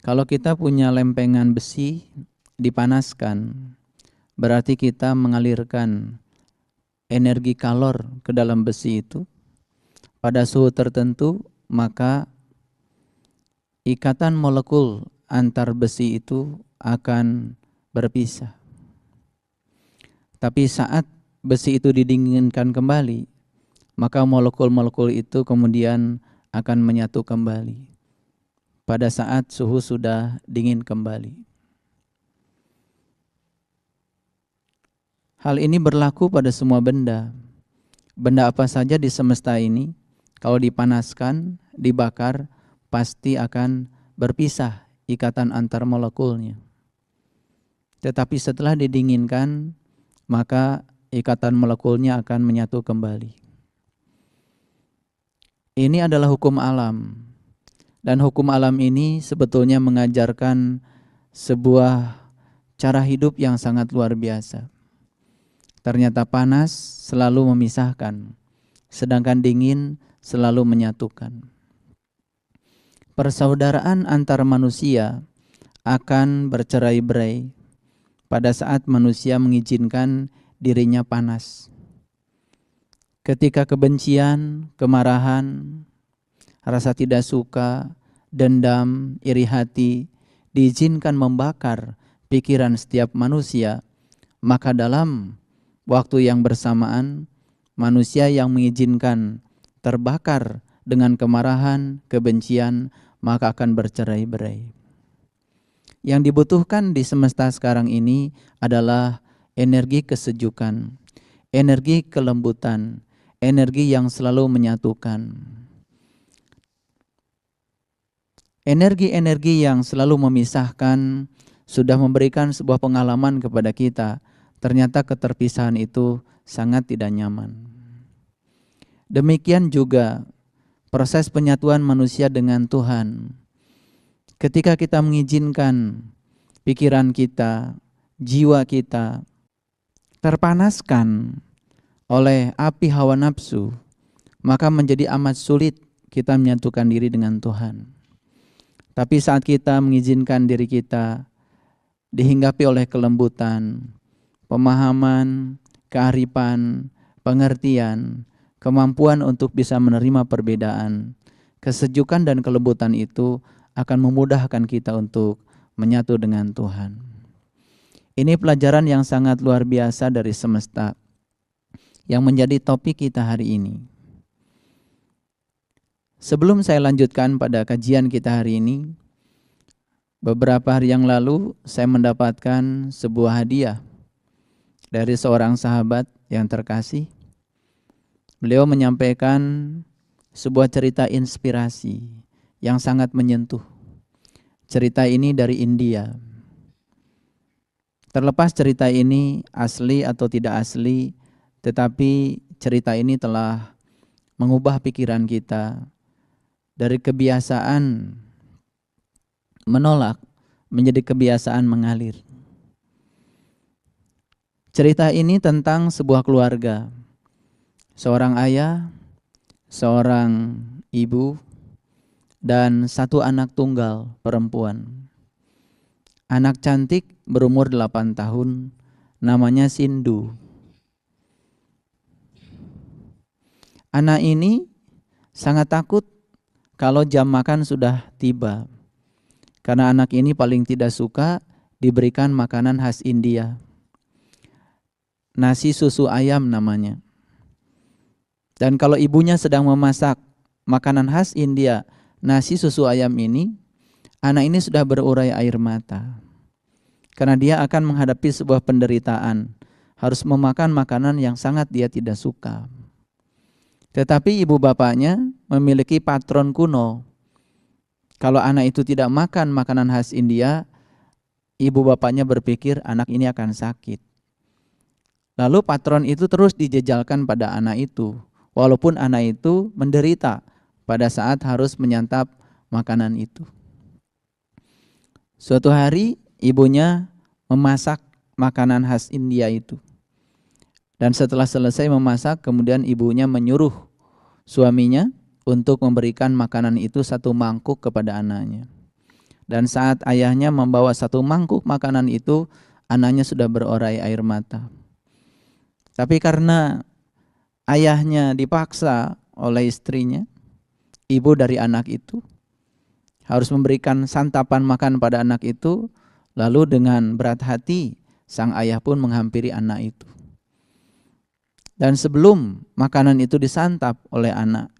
Kalau kita punya lempengan besi dipanaskan, berarti kita mengalirkan energi kalor ke dalam besi itu. Pada suhu tertentu, maka ikatan molekul antar besi itu akan berpisah. Tapi saat besi itu didinginkan kembali, maka molekul-molekul itu kemudian akan menyatu kembali pada saat suhu sudah dingin kembali. Hal ini berlaku pada semua benda. Benda apa saja di semesta ini, kalau dipanaskan, dibakar, pasti akan berpisah ikatan antar molekulnya. Tetapi setelah didinginkan, maka ikatan molekulnya akan menyatu kembali. Ini adalah hukum alam. Dan hukum alam ini sebetulnya mengajarkan sebuah cara hidup yang sangat luar biasa. Ternyata panas selalu memisahkan, sedangkan dingin selalu menyatukan. Persaudaraan antar manusia akan bercerai-berai pada saat manusia mengizinkan dirinya panas. Ketika kebencian, kemarahan, rasa tidak suka, dendam, iri hati diizinkan membakar pikiran setiap manusia, maka dalam waktu yang bersamaan manusia yang mengizinkan terbakar dengan kemarahan, kebencian, maka akan bercerai-berai. Yang dibutuhkan di semesta sekarang ini adalah energi kesejukan, energi kelembutan, energi yang selalu menyatukan. Energi-energi yang selalu memisahkan sudah memberikan sebuah pengalaman kepada kita. Ternyata keterpisahan itu sangat tidak nyaman. Demikian juga proses penyatuan manusia dengan Tuhan. Ketika kita mengizinkan pikiran kita, jiwa kita terpanaskan oleh api hawa nafsu, maka menjadi amat sulit kita menyatukan diri dengan Tuhan. Tapi saat kita mengizinkan diri kita dihinggapi oleh kelembutan, pemahaman, kearifan, pengertian, kemampuan untuk bisa menerima perbedaan, kesejukan dan kelembutan itu akan memudahkan kita untuk menyatu dengan Tuhan. Ini pelajaran yang sangat luar biasa dari semesta yang menjadi topik kita hari ini. Sebelum saya lanjutkan pada kajian kita hari ini, beberapa hari yang lalu saya mendapatkan sebuah hadiah dari seorang sahabat yang terkasih. Beliau menyampaikan sebuah cerita inspirasi yang sangat menyentuh. Cerita ini dari India. Terlepas cerita ini asli atau tidak asli, tetapi cerita ini telah mengubah pikiran kita dari kebiasaan menolak menjadi kebiasaan mengalir. Cerita ini tentang sebuah keluarga, seorang ayah, seorang ibu, dan satu anak tunggal perempuan. Anak cantik berumur 8 tahun, namanya Sindu. Anak ini sangat takut kalau jam makan sudah tiba. Karena anak ini paling tidak suka diberikan makanan khas India. Nasi susu ayam namanya. Dan kalau ibunya sedang memasak makanan khas India, nasi susu ayam ini, anak ini sudah berurai air mata. Karena dia akan menghadapi sebuah penderitaan, harus memakan makanan yang sangat dia tidak suka. Tetapi ibu bapaknya memiliki patron kuno. Kalau anak itu tidak makan makanan khas India, ibu bapaknya berpikir anak ini akan sakit. Lalu patron itu terus dijejalkan pada anak itu, walaupun anak itu menderita pada saat harus menyantap makanan itu. Suatu hari ibunya memasak makanan khas India itu. Dan setelah selesai memasak, kemudian ibunya menyuruh suaminya untuk memberikan makanan itu satu mangkuk kepada anaknya. Dan saat ayahnya membawa satu mangkuk makanan itu, anaknya sudah berorai air mata. Tapi karena ayahnya dipaksa oleh istrinya, ibu dari anak itu, harus memberikan santapan makan pada anak itu, lalu dengan berat hati, sang ayah pun menghampiri anak itu. Dan sebelum makanan itu disantap oleh anak,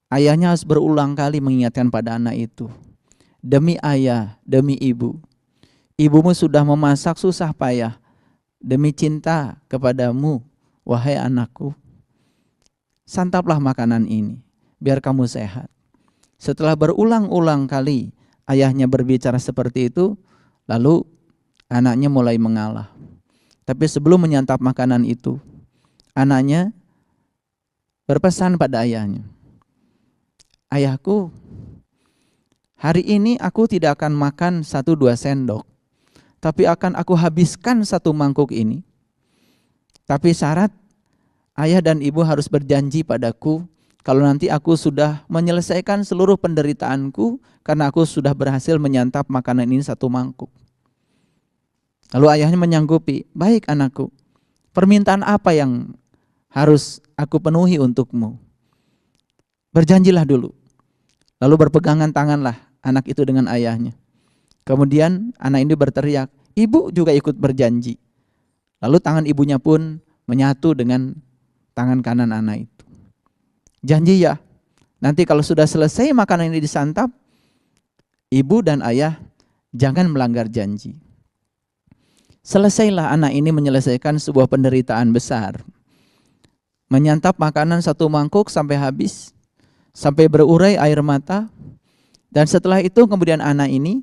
ayahnya harus berulang kali mengingatkan pada anak itu, demi ayah, demi ibu, ibumu sudah memasak susah payah, demi cinta kepadamu, wahai anakku, santaplah makanan ini, biar kamu sehat. Setelah berulang-ulang kali ayahnya berbicara seperti itu, lalu anaknya mulai mengalah. Tapi sebelum menyantap makanan itu, anaknya berpesan pada ayahnya, ayahku, hari ini aku tidak akan makan 1-2 sendok, tapi akan aku habiskan satu mangkuk ini. Tapi syarat, ayah dan ibu harus berjanji padaku, kalau nanti aku sudah menyelesaikan seluruh penderitaanku, karena aku sudah berhasil menyantap makanan ini satu mangkuk. Lalu ayahnya menyanggupi, baik anakku, permintaan apa yang harus aku penuhi untukmu? Berjanjilah dulu. Lalu berpegangan tanganlah anak itu dengan ayahnya. Kemudian anak ini berteriak, ibu juga ikut berjanji. Lalu tangan ibunya pun menyatu dengan tangan kanan anak itu. Janji ya, nanti kalau sudah selesai makanan ini disantap, ibu dan ayah jangan melanggar janji. Selesailah anak ini menyelesaikan sebuah penderitaan besar. Menyantap makanan satu mangkuk sampai habis, sampai berurai air mata. Dan setelah itu kemudian anak ini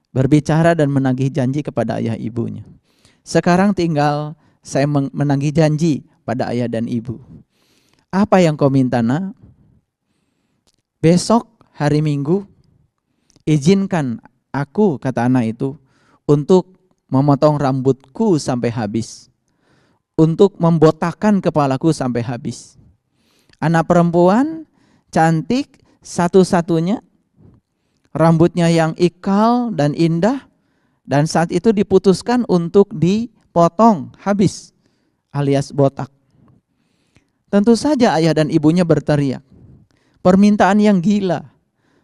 berbicara dan menagih janji kepada ayah ibunya. Sekarang tinggal saya menagih janji pada ayah dan ibu. Apa yang kau minta, nak? Besok hari Minggu, izinkan aku, kata anak itu, untuk memotong rambutku sampai habis, untuk membotakkan kepalaku sampai habis. Anak perempuan cantik satu-satunya, rambutnya yang ikal dan indah, dan saat itu diputuskan untuk dipotong habis alias botak. Tentu saja ayah dan ibunya berteriak, permintaan yang gila.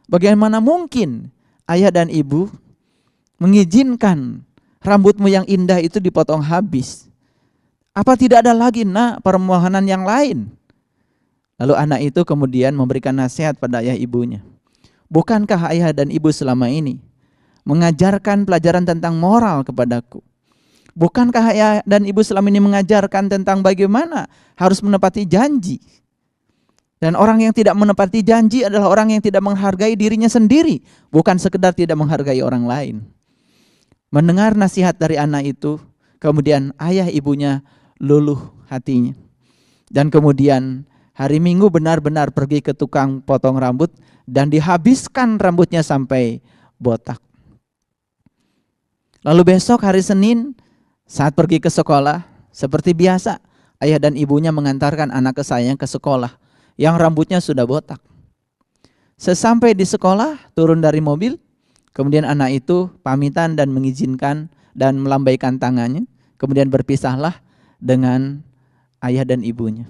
Bagaimana mungkin ayah dan ibu mengizinkan rambutmu yang indah itu dipotong habis? Apa tidak ada lagi, nak, permohonan yang lain? Lalu anak itu kemudian memberikan nasihat pada ayah ibunya. Bukankah ayah dan ibu selama ini mengajarkan pelajaran tentang moral kepadaku? Bukankah ayah dan ibu selama ini mengajarkan tentang bagaimana harus menepati janji? Dan orang yang tidak menepati janji adalah orang yang tidak menghargai dirinya sendiri, bukan sekedar tidak menghargai orang lain. Mendengar nasihat dari anak itu, kemudian ayah ibunya luluh hatinya. Dan kemudian hari Minggu benar-benar pergi ke tukang potong rambut dan dihabiskan rambutnya sampai botak. Lalu besok hari Senin saat pergi ke sekolah, seperti biasa ayah dan ibunya mengantarkan anak kesayangan ke sekolah yang rambutnya sudah botak. Sesampai di sekolah, turun dari mobil, kemudian anak itu pamitan dan mengizinkan dan melambaikan tangannya, kemudian berpisahlah dengan ayah dan ibunya.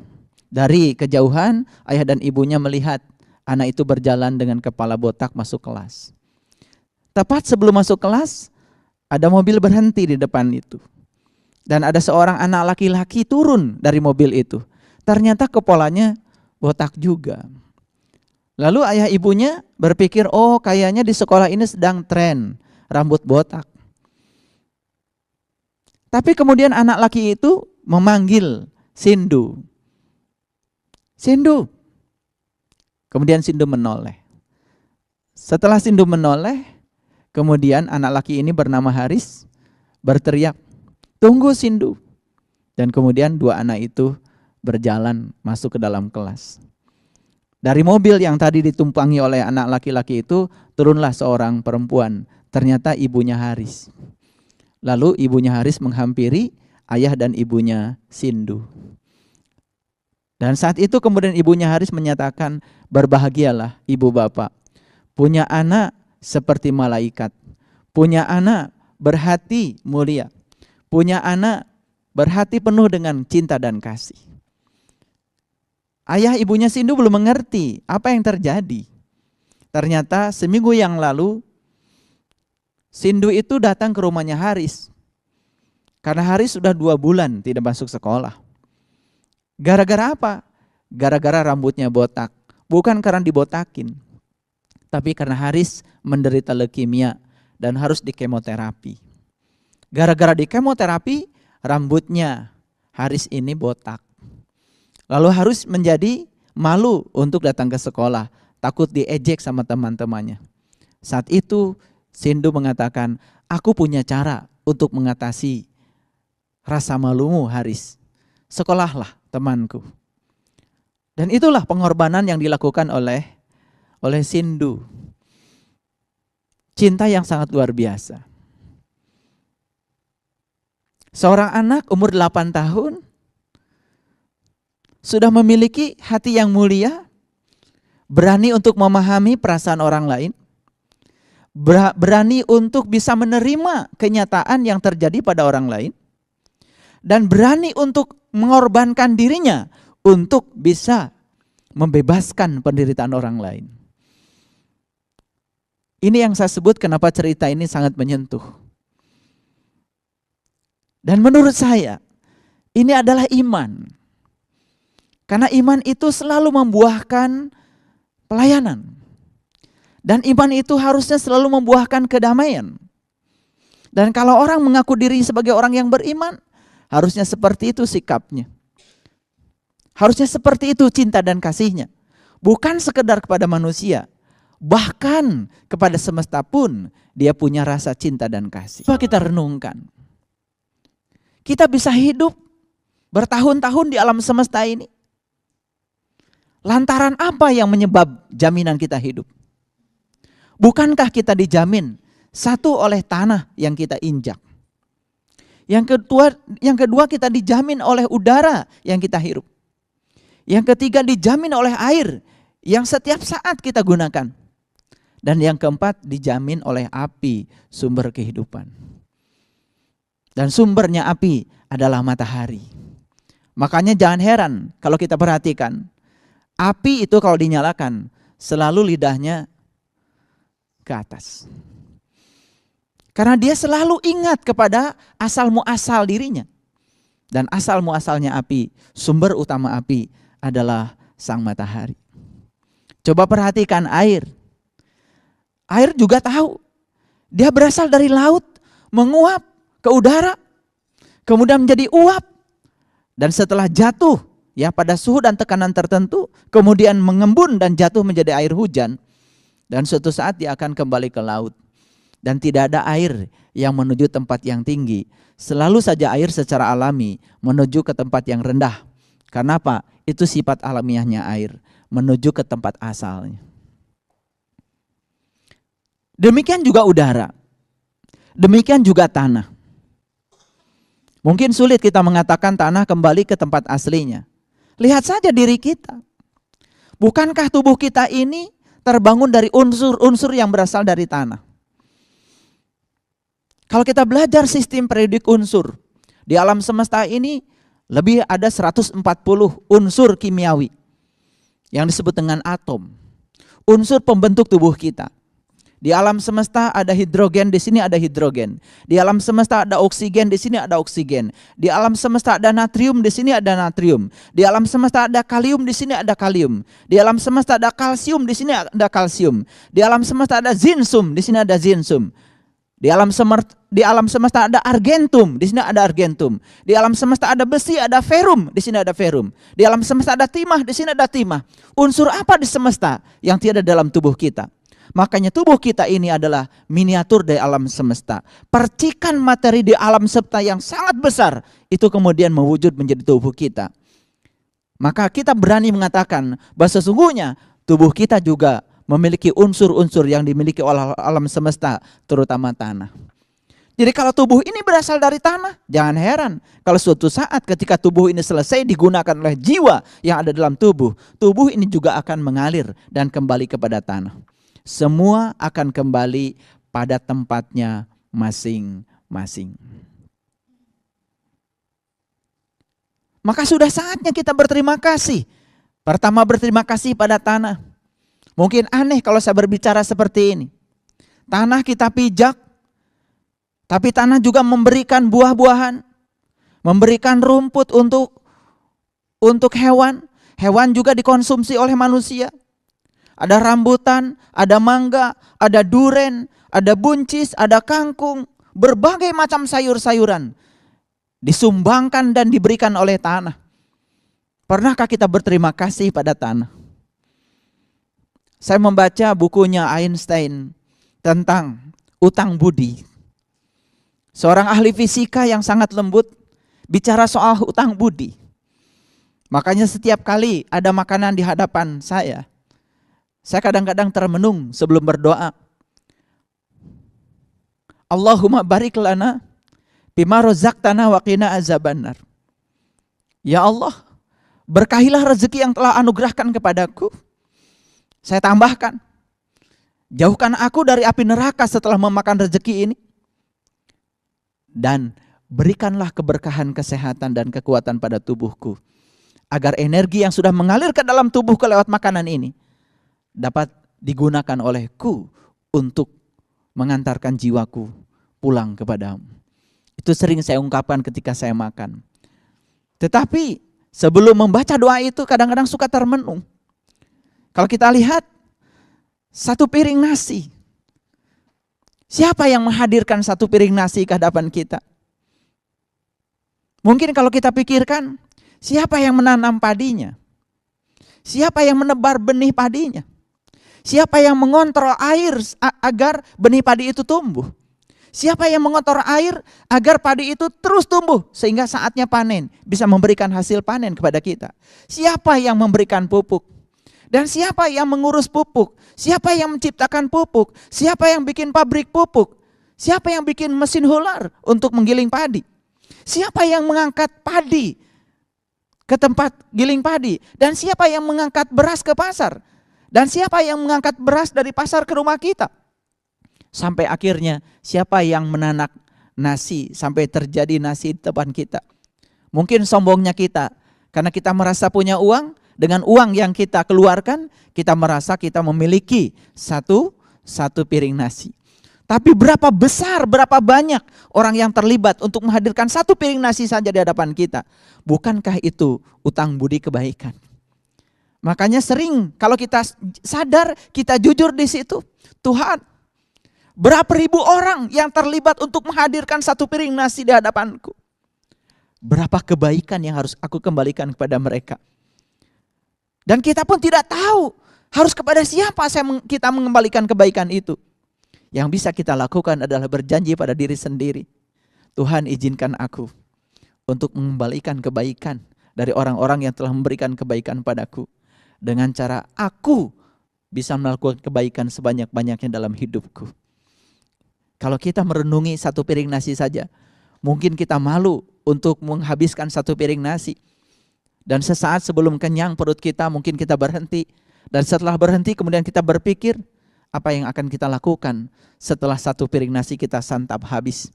Dari kejauhan, ayah dan ibunya melihat anak itu berjalan dengan kepala botak masuk kelas. Tepat sebelum masuk kelas, ada mobil berhenti di depan itu. Dan ada seorang anak laki-laki turun dari mobil itu. Ternyata kepalanya botak juga. Lalu ayah ibunya berpikir, oh kayaknya di sekolah ini sedang tren rambut botak. Tapi kemudian anak laki itu memanggil Sindu. Sindu. Kemudian Sindu menoleh. Setelah Sindu menoleh, kemudian anak laki ini bernama Haris berteriak, tunggu Sindu. Dan kemudian dua anak itu berjalan masuk ke dalam kelas. Dari mobil yang tadi ditumpangi oleh anak laki-laki itu, turunlah seorang perempuan. Ternyata ibunya Haris. Lalu ibunya Haris menghampiri ayah dan ibunya Sindu. Dan saat itu kemudian ibunya Haris menyatakan, berbahagialah ibu bapak. punya anak seperti malaikat, punya anak berhati mulia, punya anak berhati penuh dengan cinta dan kasih. Ayah ibunya Sindu belum mengerti apa yang terjadi. Ternyata seminggu yang lalu Sindu itu datang ke rumahnya Haris. Karena Haris sudah 2 bulan tidak masuk sekolah. Gara-gara apa? Gara-gara rambutnya botak. Bukan karena dibotakin, tapi karena Haris menderita leukemia dan harus dikemoterapi. Gara-gara dikemoterapi, rambutnya Haris ini botak. Lalu Haris menjadi malu untuk datang ke sekolah, takut diejek sama teman-temannya. Saat itu Sindu mengatakan, aku punya cara untuk mengatasi rasa malumu Haris. Sekolahlah temanku. Dan itulah pengorbanan yang dilakukan oleh Sindu. Cinta yang sangat luar biasa. Seorang anak umur 8 tahun sudah memiliki hati yang mulia, berani untuk memahami perasaan orang lain, berani untuk bisa menerima kenyataan yang terjadi pada orang lain, dan berani untuk mengorbankan dirinya untuk bisa membebaskan penderitaan orang lain. Ini yang saya sebut kenapa cerita ini sangat menyentuh. Dan menurut saya, ini adalah iman. Karena iman itu selalu membuahkan pelayanan. Dan iman itu harusnya selalu membuahkan kedamaian. Dan kalau orang mengaku diri sebagai orang yang beriman, harusnya seperti itu sikapnya. Harusnya seperti itu cinta dan kasihnya. Bukan sekedar kepada manusia, bahkan kepada semesta pun dia punya rasa cinta dan kasih. Coba kita renungkan. Kita bisa hidup bertahun-tahun di alam semesta ini. Lantaran apa yang menyebab jaminan kita hidup? Bukankah kita dijamin satu oleh tanah yang kita injak? Yang kedua kita dijamin oleh udara yang kita hirup. Yang ketiga dijamin oleh air yang setiap saat kita gunakan. Dan yang keempat dijamin oleh api, sumber kehidupan. Dan sumbernya api adalah matahari. Makanya jangan heran kalau kita perhatikan, api itu kalau dinyalakan selalu lidahnya ke atas. Karena dia selalu ingat kepada asal muasal dirinya. Dan asal muasalnya api, sumber utama api adalah sang matahari. Coba perhatikan air. Air juga tahu. Dia berasal dari laut, menguap ke udara, kemudian menjadi uap. Dan setelah jatuh ya pada suhu dan tekanan tertentu, kemudian mengembun dan jatuh menjadi air hujan. Dan suatu saat dia akan kembali ke laut. Dan tidak ada air yang menuju tempat yang tinggi. Selalu saja air secara alami menuju ke tempat yang rendah. Karena apa? Itu sifat alamiahnya air, menuju ke tempat asalnya. Demikian juga udara. Demikian juga tanah. Mungkin sulit kita mengatakan tanah kembali ke tempat aslinya. Lihat saja diri kita. Bukankah tubuh kita ini terbangun dari unsur-unsur yang berasal dari tanah? Kalau kita belajar sistem periodik unsur, di alam semesta ini lebih ada 140 unsur kimiawi yang disebut dengan atom. Unsur pembentuk tubuh kita. Di alam semesta ada hidrogen, di sini ada hidrogen. Di alam semesta ada oksigen, di sini ada oksigen. Di alam semesta ada natrium, di sini ada natrium. Di alam semesta ada kalium, di sini ada kalium. Di alam semesta ada kalsium, di sini ada kalsium. Di alam semesta ada zinsum, di sini ada zinsum. Di alam semesta ada argentum, di sini ada argentum. Di alam semesta ada besi, ada ferum, di sini ada ferum. Di alam semesta ada timah, di sini ada timah. Unsur apa di semesta yang tiada dalam tubuh kita? Makanya tubuh kita ini adalah miniatur dari alam semesta. Percikan materi di alam semesta yang sangat besar, itu kemudian mewujud menjadi tubuh kita. Maka kita berani mengatakan bahwa sesungguhnya tubuh kita juga memiliki unsur-unsur yang dimiliki oleh alam semesta, terutama tanah. Jadi kalau tubuh ini berasal dari tanah, jangan heran kalau suatu saat ketika tubuh ini selesai digunakan oleh jiwa yang ada dalam tubuh, tubuh ini juga akan mengalir dan kembali kepada tanah. semua akan kembali pada tempatnya masing-masing. Maka sudah saatnya kita berterima kasih. Pertama, berterima kasih pada tanah. Mungkin aneh kalau saya berbicara seperti ini. Tanah kita pijak, tapi tanah juga memberikan buah-buahan, memberikan rumput untuk hewan. Hewan juga dikonsumsi oleh manusia. Ada rambutan, ada mangga, ada duren, ada buncis, ada kangkung, berbagai macam sayur-sayuran disumbangkan dan diberikan oleh tanah. Pernahkah kita berterima kasih pada tanah? Saya membaca bukunya Einstein tentang utang budi. Seorang ahli fisika yang sangat lembut bicara soal utang budi. Makanya setiap kali ada makanan di hadapan saya kadang-kadang termenung sebelum berdoa. Allahumma barik lana bima razaqtana wa qina azabannar. Ya Allah, berkahilah rezeki yang telah anugerahkan kepadaku. Saya tambahkan, jauhkan aku dari api neraka setelah memakan rezeki ini. Dan berikanlah keberkahan, kesehatan dan kekuatan pada tubuhku, agar energi yang sudah mengalir ke dalam tubuhku lewat makanan ini dapat digunakan olehku untuk mengantarkan jiwaku pulang kepadamu. Itu sering saya ungkapkan ketika saya makan. Tetapi sebelum membaca doa itu kadang-kadang suka termenung. Kalau kita lihat satu piring nasi. Siapa yang menghadirkan satu piring nasi ke hadapan kita? Mungkin kalau kita pikirkan, siapa yang menanam padinya? Siapa yang menebar benih padinya? Siapa yang mengontrol air agar benih padi itu tumbuh? Siapa yang mengontrol air agar padi itu terus tumbuh sehingga saatnya panen bisa memberikan hasil panen kepada kita? Siapa yang memberikan pupuk? Dan siapa yang mengurus pupuk? Siapa yang menciptakan pupuk? Siapa yang bikin pabrik pupuk? Siapa yang bikin mesin hular untuk menggiling padi? Siapa yang mengangkat padi ke tempat giling padi? Dan siapa yang mengangkat beras ke pasar? Dan siapa yang mengangkat beras dari pasar ke rumah kita? Sampai akhirnya siapa yang menanak nasi sampai terjadi nasi di depan kita? Mungkin sombongnya kita karena kita merasa punya uang. Dengan uang yang kita keluarkan, kita merasa kita memiliki satu piring nasi. Tapi berapa besar, berapa banyak orang yang terlibat untuk menghadirkan satu piring nasi saja di hadapan kita. Bukankah itu utang budi kebaikan? Makanya sering kalau kita sadar, kita jujur di situ. Tuhan, berapa ribu orang yang terlibat untuk menghadirkan satu piring nasi di hadapanku. Berapa kebaikan yang harus aku kembalikan kepada mereka. Dan kita pun tidak tahu harus kepada siapa kita mengembalikan kebaikan itu. Yang bisa kita lakukan adalah berjanji pada diri sendiri. Tuhan, izinkan aku untuk mengembalikan kebaikan dari orang-orang yang telah memberikan kebaikan padaku. Dengan cara aku bisa melakukan kebaikan sebanyak-banyaknya dalam hidupku. Kalau kita merenungi satu piring nasi saja, mungkin kita malu untuk menghabiskan satu piring nasi. Dan sesaat sebelum kenyang perut kita mungkin kita berhenti. Dan setelah berhenti kemudian kita berpikir apa yang akan kita lakukan setelah satu piring nasi kita santap habis.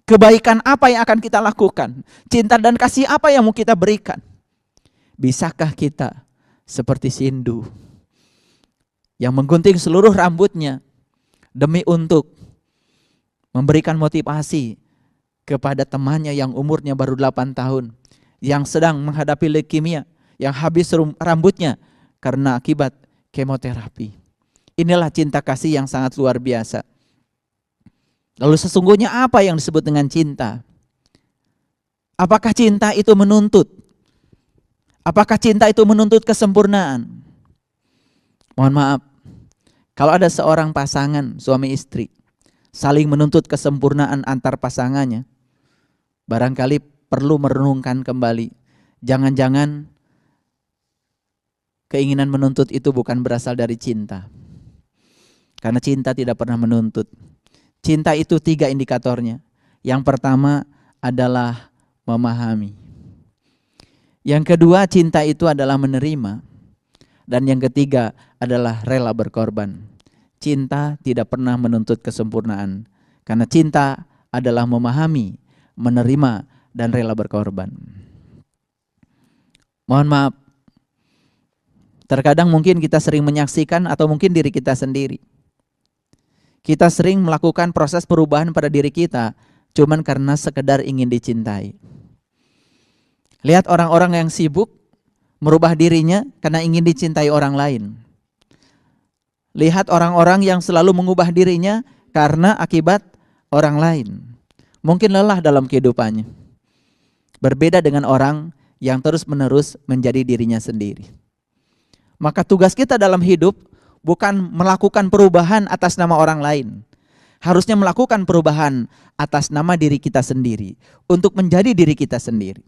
Kebaikan apa yang akan kita lakukan? Cinta dan kasih apa yang mau kita berikan? Bisakah kita seperti Sindu yang menggunting seluruh rambutnya demi untuk memberikan motivasi kepada temannya yang umurnya baru 8 tahun. Yang sedang menghadapi leukemia, yang habis rambutnya karena akibat kemoterapi. Inilah cinta kasih yang sangat luar biasa. Lalu sesungguhnya apa yang disebut dengan cinta? Apakah cinta itu menuntut? Apakah cinta itu menuntut kesempurnaan? Mohon maaf, kalau ada seorang pasangan suami istri saling menuntut kesempurnaan antar pasangannya, barangkali perlu merenungkan kembali. Jangan-jangan keinginan menuntut itu bukan berasal dari cinta. Karena cinta tidak pernah menuntut. Cinta itu 3 indikatornya. Yang pertama adalah memahami. Yang kedua, cinta itu adalah menerima. Dan yang ketiga adalah rela berkorban. cinta tidak pernah menuntut kesempurnaan. Karena cinta adalah memahami, menerima, dan rela berkorban. Mohon maaf, terkadang mungkin kita sering menyaksikan atau mungkin diri kita sendiri. Kita sering melakukan proses perubahan pada diri kita cuman karena sekedar ingin dicintai. Lihat orang-orang yang sibuk merubah dirinya karena ingin dicintai orang lain. Lihat orang-orang yang selalu mengubah dirinya karena akibat orang lain. Mungkin lelah dalam kehidupannya. Berbeda dengan orang yang terus-menerus menjadi dirinya sendiri. Maka tugas kita dalam hidup bukan melakukan perubahan atas nama orang lain. Harusnya melakukan perubahan atas nama diri kita sendiri. Untuk menjadi diri kita sendiri.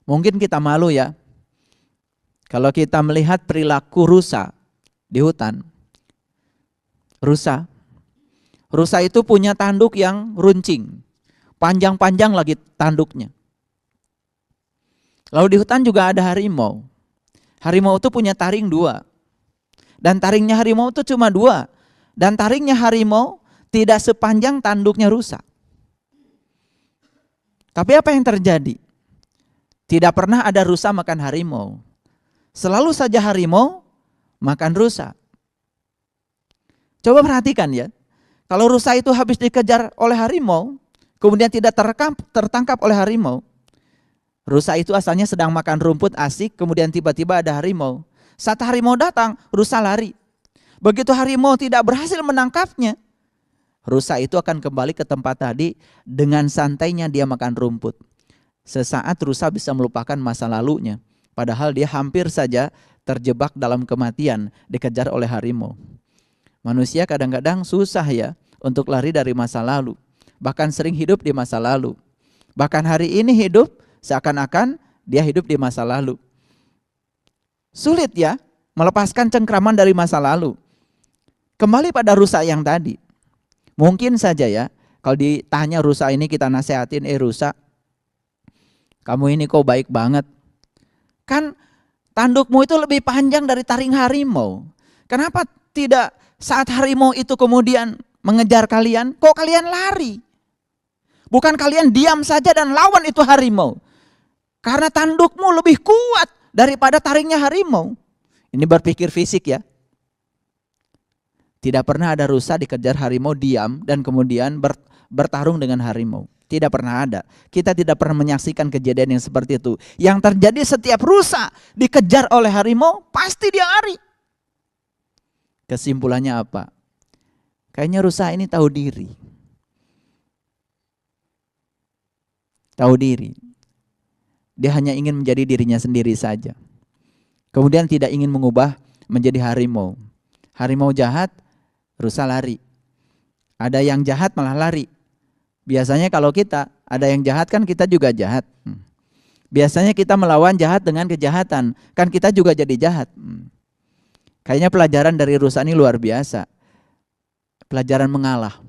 Mungkin kita malu ya. Kalau kita melihat perilaku rusa di hutan. Rusa itu punya tanduk yang runcing. Panjang-panjang lagi tanduknya. Lalu di hutan juga ada harimau. Harimau itu punya taring 2. Dan taringnya harimau itu cuma 2. Dan taringnya harimau tidak sepanjang tanduknya rusa. Tapi apa yang terjadi? Tidak pernah ada rusa makan harimau. Selalu saja harimau makan rusa. Coba perhatikan ya. Kalau rusa itu habis dikejar oleh harimau, kemudian tidak tertangkap oleh harimau. Rusa itu asalnya sedang makan rumput asik, kemudian tiba-tiba ada harimau. Saat harimau datang, rusa lari. Begitu harimau tidak berhasil menangkapnya, rusa itu akan kembali ke tempat tadi, dengan santainya dia makan rumput. Sesaat rusa bisa melupakan masa lalunya, padahal dia hampir saja terjebak dalam kematian, dikejar oleh harimau. Manusia kadang-kadang susah ya untuk lari dari masa lalu, bahkan sering hidup di masa lalu. Bahkan hari ini hidup seakan-akan dia hidup di masa lalu. Sulit ya melepaskan cengkraman dari masa lalu. Kembali pada rusa yang tadi. Mungkin saja ya, kalau ditanya rusa ini kita nasehatin, rusa, kamu ini kok baik banget. Kan tandukmu itu lebih panjang dari taring harimau. Kenapa tidak saat harimau itu kemudian mengejar kalian, kok kalian lari? Bukan kalian diam saja dan lawan itu harimau. Karena tandukmu lebih kuat daripada taringnya harimau. Ini berpikir fisik ya. Tidak pernah ada rusa dikejar harimau diam dan kemudian bertarung dengan harimau. Tidak pernah ada. Kita tidak pernah menyaksikan kejadian yang seperti itu. Yang terjadi setiap rusa dikejar oleh harimau, pasti dia lari. Kesimpulannya apa? Kayaknya rusa ini tahu diri. Tahu diri. Dia hanya ingin menjadi dirinya sendiri saja. Kemudian tidak ingin mengubah menjadi harimau. Harimau jahat, rusa lari. Ada yang jahat malah lari. Biasanya kalau kita ada yang jahat kan kita juga jahat. Biasanya kita melawan jahat dengan kejahatan. Kan kita juga jadi jahat. Kayaknya pelajaran dari rusa ini luar biasa. Pelajaran mengalah.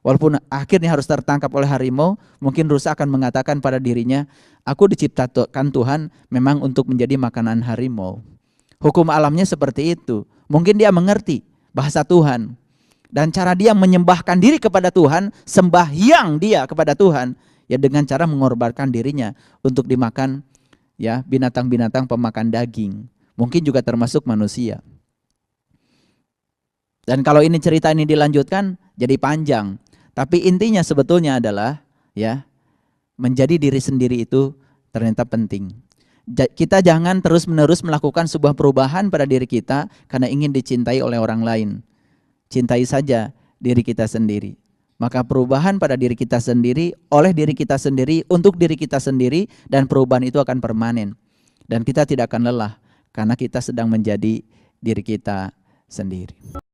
Walaupun akhirnya harus tertangkap oleh harimau, mungkin rusa akan mengatakan pada dirinya, aku diciptakan Tuhan memang untuk menjadi makanan harimau. Hukum alamnya seperti itu. Mungkin dia mengerti bahasa Tuhan. Dan cara dia menyembahkan diri kepada Tuhan, sembahyang dia kepada Tuhan, ya dengan cara mengorbankan dirinya untuk dimakan ya binatang-binatang pemakan daging. Mungkin juga termasuk manusia. Dan kalau ini cerita ini dilanjutkan jadi panjang. Tapi intinya sebetulnya adalah ya menjadi diri sendiri itu ternyata penting. Kita jangan terus-menerus melakukan sebuah perubahan pada diri kita karena ingin dicintai oleh orang lain. Cintai saja diri kita sendiri. Maka perubahan pada diri kita sendiri, oleh diri kita sendiri, untuk diri kita sendiri, dan perubahan itu akan permanen. Dan kita tidak akan lelah karena kita sedang menjadi diri kita sendiri.